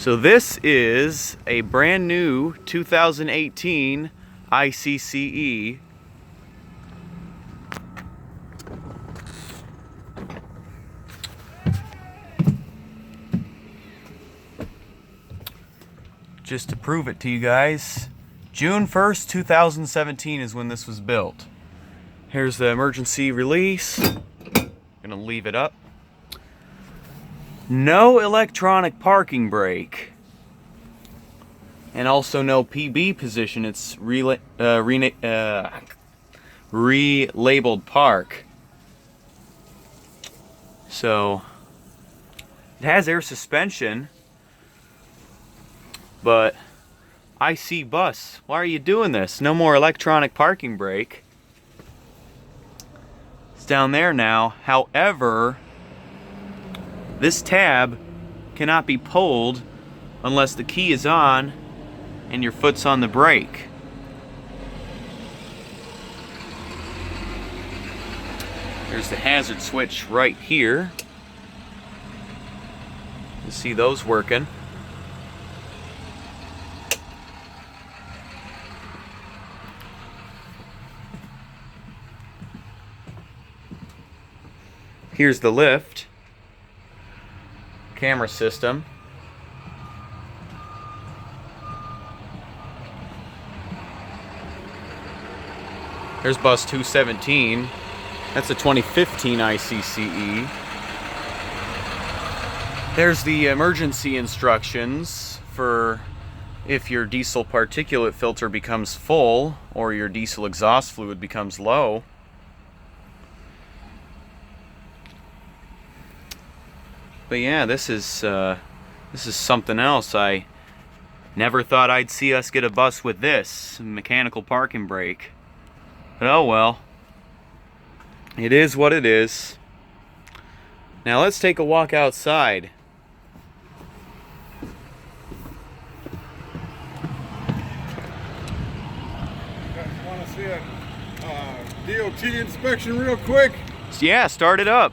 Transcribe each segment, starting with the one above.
So this is a brand new 2018 ICCE. Just to prove it to you guys, June 1st, 2017 is when this was built. Here's the emergency release. Gonna leave it up. No electronic parking brake, and also no PB position. It's relabeled park. So it has air suspension, but IC bus, why are you doing this? No more electronic parking brake. It's down there now. However, this tab cannot be pulled unless the key is on and your foot's on the brake. There's the hazard switch right here. You see those working. Here's the lift. Camera system. There's bus 217. That's a 2015 ICCE. There's the emergency instructions for if your diesel particulate filter becomes full or your diesel exhaust fluid becomes low. But yeah, this is something else. I never thought I'd see us get a bus with this mechanical parking brake. But oh well. It is what it is. Now let's take a walk outside. You guys want to see a DOT inspection real quick? Yeah, start it up.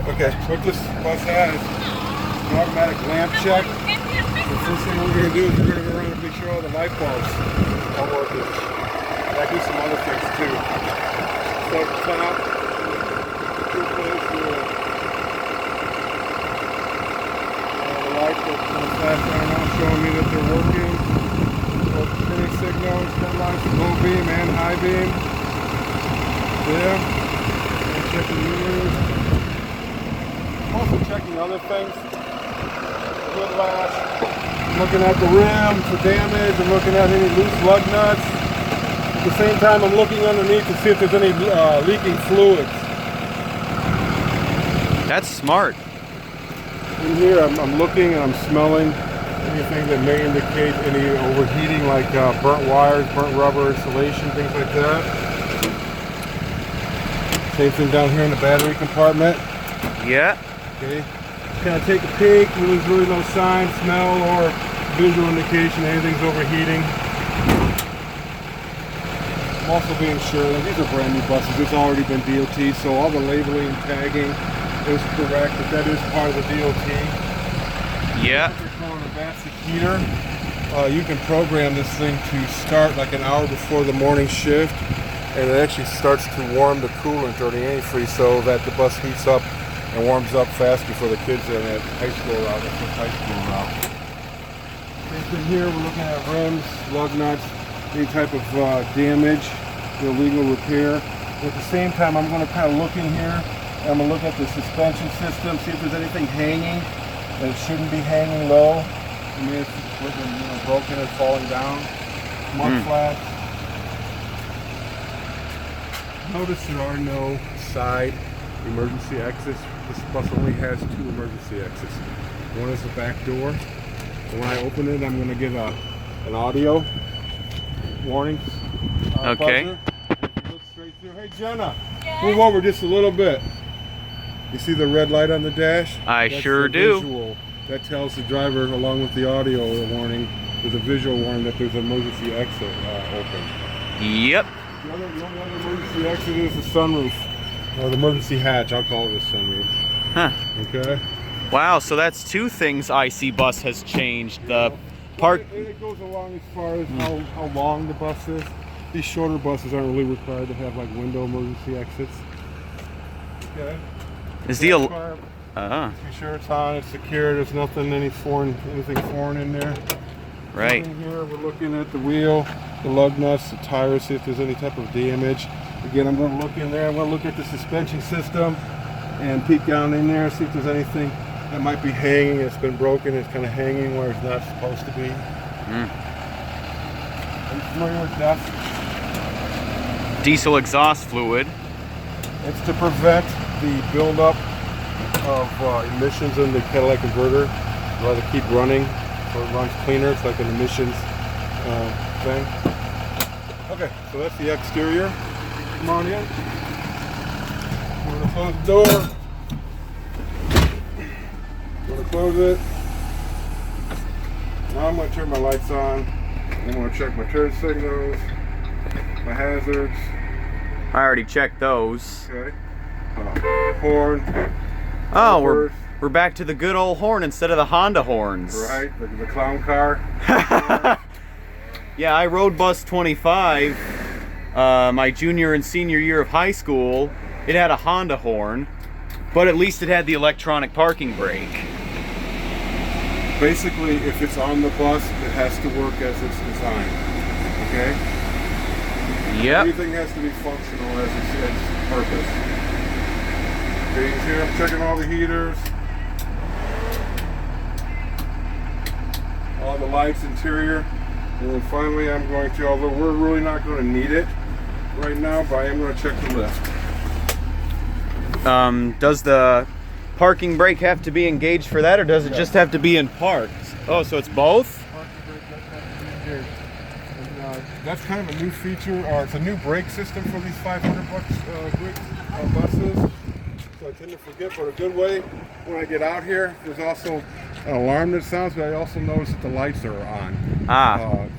Okay, what this bus has is an automatic lamp check. The first thing we're going to do is we're going to go around and make sure all the light bulbs are working. And I do some other things too. Start at the top. Too close to the light that's going to flash right now, showing me that they're working. Turning signals, turn lights, low beam and high beam. There. And checking the mirrors. I'm also checking other things. Whiplash. I'm looking at the rim for damage. I'm looking at any loose lug nuts. At the same time, I'm looking underneath to see if there's any leaking fluids. That's smart. In here, I'm looking and I'm smelling anything that may indicate any overheating, like burnt wires, burnt rubber, insulation, things like that. Same thing down here in the battery compartment. Yeah. Okay. Kind of take a peek when there's really no sign, smell, or visual indication anything's overheating. I'm also being sure that these are brand new buses. It's already been DOT, so all the labeling and tagging is correct. That is part of the DOT. Yeah. What they're calling a advanced heater. You can program this thing to start like an hour before the morning shift, and it actually starts to warm the coolant or the antifreeze so that the bus heats up and warms up fast before the kids are in that high school route. That's the high school route. Same thing here, we're looking at rims, lug nuts, any type of damage, illegal repair. At the same time, I'm going to kind of look in here. I'm going to look at the suspension system, see if there's anything hanging that shouldn't be hanging low. I mean, it's broken and falling down. Mud flats. Notice there are no side emergency exits. This bus only has 2 emergency exits. One is the back door. And when I open it, I'm going to give an audio warning. Okay. Buzzer. If you look straight through, hey Jenna, move over just a little bit. You see the red light on the dash? I That's sure the do. visual. That tells the driver, along with the audio warning, there's a visual warning that there's an emergency exit open. Yep. The only other emergency exit is the sunroof, or the emergency hatch. I'll call it a sunroof. Huh. Okay. Wow, so that's two things IC Bus has changed. The park. It goes along as far as how long the bus is. These shorter buses aren't really required to have like window emergency exits. Okay. Is the Be sure it's on, it's secure, there's anything foreign in there. right. In here we're looking at the wheel, the lug nuts, the tires, see if there's any type of damage. Again, I'm going to look in there, I'm going to look at the suspension system and peek down in there, see if there's anything that might be hanging. It's been broken, it's kind of hanging where it's not supposed to be. Are you familiar with DEF? Diesel exhaust fluid. It's to prevent the buildup of emissions in the catalytic converter. You let it keep running so it runs cleaner. It's like an emissions thing. Okay, so that's the exterior. Come on in. I'm going to close the door. I'm going to close it. Now I'm going to turn my lights on. I'm going to check my turn signals, my hazards. I already checked those. Okay. Horn. Oh, we're back to the good old horn instead of the Honda horns. Right, the clown car. Yeah, I rode bus 25 my junior and senior year of high school. It had a Honda horn, but at least it had the electronic parking brake. Basically, if it's on the bus, it has to work as it's designed. Okay? Yep. Everything has to be functional as its purpose. Okay, you can see I'm checking all the heaters, all the lights, interior, and then finally I'm going to, although we're really not going to need it right now, but I am going to check the lift. Does the parking brake have to be engaged for that, or does it just have to be in park? Oh, so it's both? Parking brake does have to be engaged. And, that's kind of a new feature, or it's a new brake system for these 500 buses. So I tend to forget, but a good way when I get out here, there's also an alarm that sounds, but I also notice that the lights are on.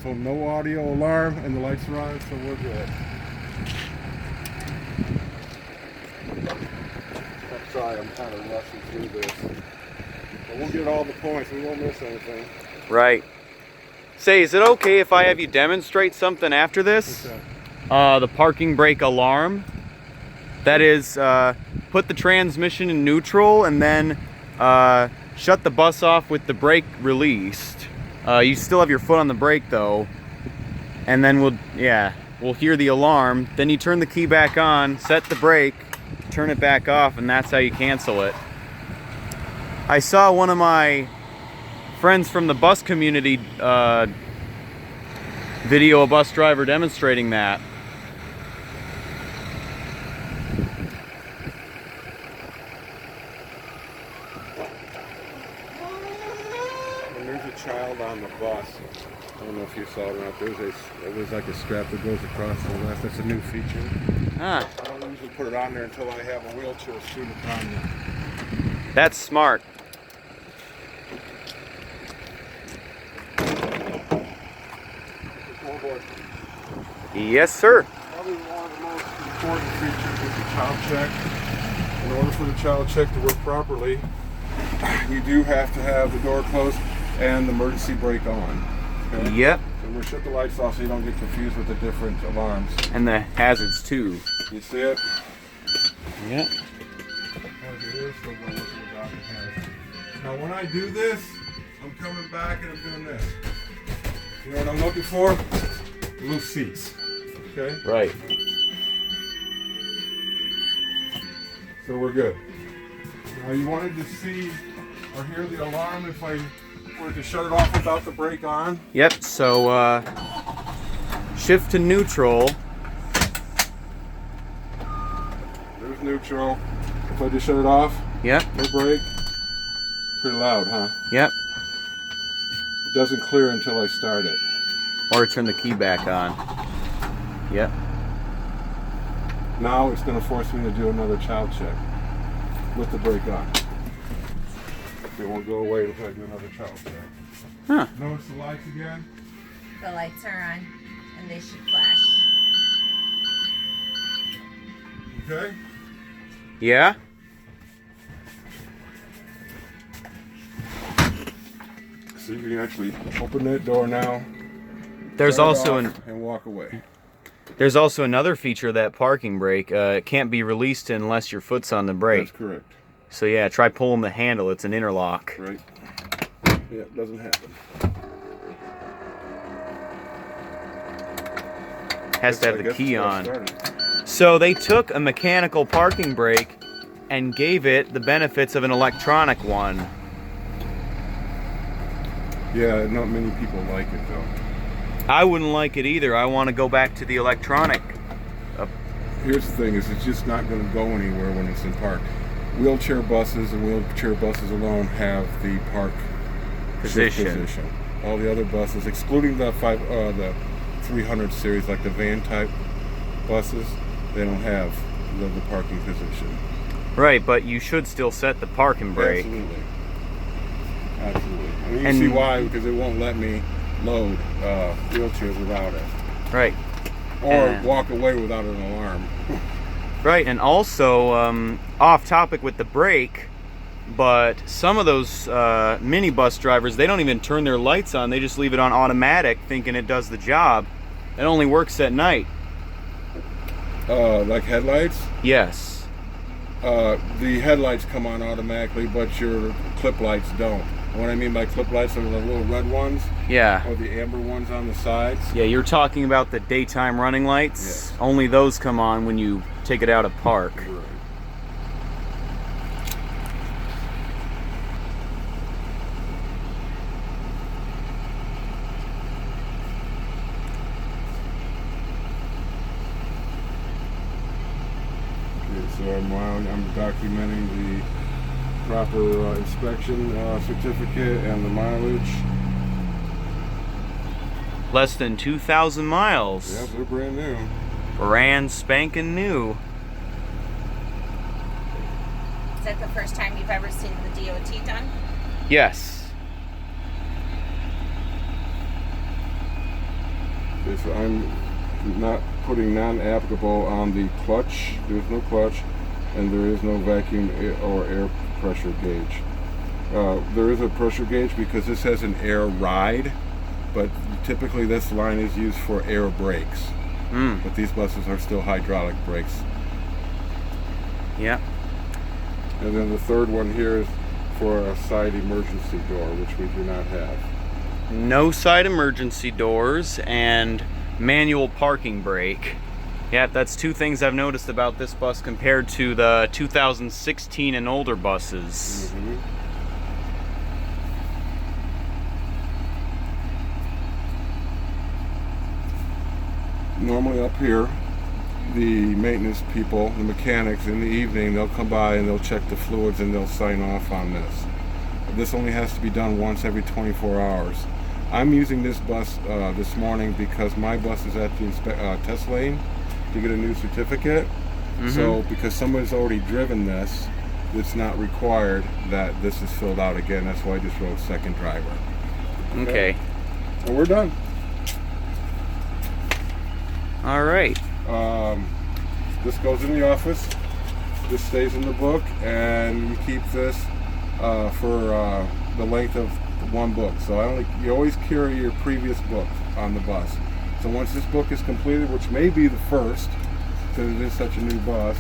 So no audio alarm, and the lights are on, so we're good. I'm sorry, I'm kind of rushing through this. But we'll get all the points, we won't miss anything. Right. Say, is it okay if I have you demonstrate something after this? The parking brake alarm. That is, put the transmission in neutral and then shut the bus off with the brake released. You still have your foot on the brake though. And then we'll hear the alarm. Then you turn the key back on, set the brake, turn it back off, and that's how you cancel it. I saw one of my friends from the bus community video a bus driver demonstrating that. When there's a child on the bus, I don't know if you saw it or not, there's like a strap that goes across the left. That's a new feature. Ah, I don't usually put it on there until I have a wheelchair student on there. that's smart. Yes, sir. Probably one of the most important features is the child check. In order for the child check to work properly, you do have to have the door closed and the emergency brake on. Okay? Yep. So we're gonna shut the lights off so you don't get confused with the different alarms. And the hazards too. You see it? Yep. Now when I do this, I'm coming back and I'm doing this. You know what I'm looking for? Loose seats. Okay? Right. So we're good. Now you wanted to see or hear the alarm if I were to shut it off without the brake on? Yep, so shift to neutral. There's neutral. If I just shut it off, Yep. no brake. Pretty loud, huh? Yep. It doesn't clear until I start it. Or turn the key back on. Yep. Now it's going to force me to do another child check with the brake on. It won't go away until I do another child check. Huh. Notice the lights again. The lights are on, and they should flash. Okay. Yeah? So you can actually open that door now. There's turn it also off, and walk away. There's also another feature of that parking brake. It can't be released unless your foot's on the brake. That's correct. So yeah, try pulling the handle. It's an interlock. Right. Yeah, it doesn't happen. Has to have the key on. So they took a mechanical parking brake and gave it the benefits of an electronic one. Yeah, not many people like it though. I wouldn't like it either. I want to go back to the electronic. Here's the thing: is it's just not going to go anywhere when it's in park. Wheelchair buses and wheelchair buses alone have the park Position. All the other buses, excluding the 300 series, like the van type buses, they don't have the parking position. Right, but you should still set the parking brake. Absolutely. Absolutely. I mean, you And- see why? Because it won't let me load wheelchairs without it, Right. or walk away without an alarm. Right, and also off topic with the brake, but some of those minibus drivers, they don't even turn their lights on. They just leave it on automatic, thinking it does the job. It only works at night. Like headlights. Yes. The headlights come on automatically, but your clip lights don't. What I mean by clip lights are the little red ones, Yeah. or the amber ones on the sides. Yeah, you're talking about the daytime running lights. Yes. Only those come on when you take it out of park. Right. Okay, so I'm documenting the proper inspection certificate and the mileage. Less than 2,000 miles. Yeah, they're brand new. Brand spanking new. Is that the first time you've ever seen the DOT done? Yes. Okay, so I'm not putting non-applicable on the clutch. There's no clutch, and there is no vacuum or air pressure gauge. There is a pressure gauge because this has an air ride, but typically this line is used for air brakes. But these buses are still hydraulic brakes. Yeah. And then the third one here is for a side emergency door, which we do not have. No side emergency doors and manual parking brake. Yeah, that's two things I've noticed about this bus compared to the 2016 and older buses. Mm-hmm. Normally up here, the maintenance people, the mechanics, in the evening, they'll come by and they'll check the fluids and they'll sign off on this. This only has to be done once every 24 hours. I'm using this bus this morning because my bus is at the test lane to get a new certificate. So because somebody's already driven this, it's not required that this is filled out again. That's why I just wrote second driver. Okay. And we're done. All right. This goes in the office. This stays in the book, and you keep this for the length of one book. So you always carry your previous book on the bus. So once this book is completed, which may be the first, because it is such a new bus,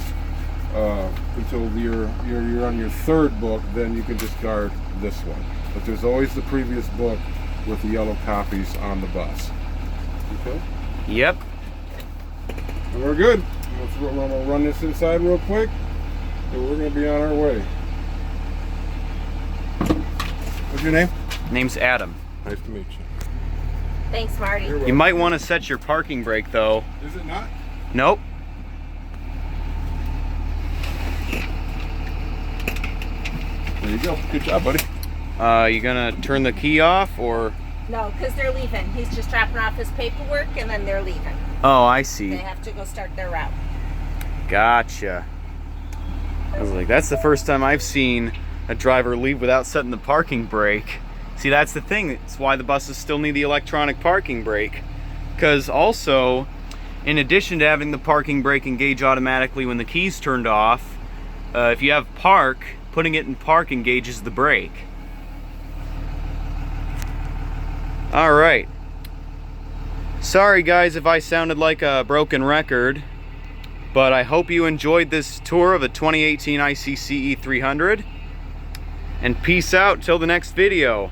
until you're on your third book, then you can discard this one. But there's always the previous book with the yellow copies on the bus. Okay? Yep. And we're good. I'm going to run this inside real quick, and we're going to be on our way. What's your name? Name's Adam. Nice to meet you. Thanks, Marty. You're You welcome. might want to set your parking brake though. Is it not? Nope. There you go. Good job, buddy. You gonna turn the key off or? No, because they're leaving. He's just dropping off his paperwork, and then they're leaving. Oh, I They see. have to go start their route. Gotcha. I was like, that's the first time I've seen a driver leave without setting the parking brake. See, that's the thing. It's why the buses still need the electronic parking brake. Because also, in addition to having the parking brake engage automatically when the key's turned off, if you have park, putting it in park engages the brake. Alright. Sorry guys if I sounded like a broken record, but I hope you enjoyed this tour of a 2018 ICCE 300. And peace out till the next video.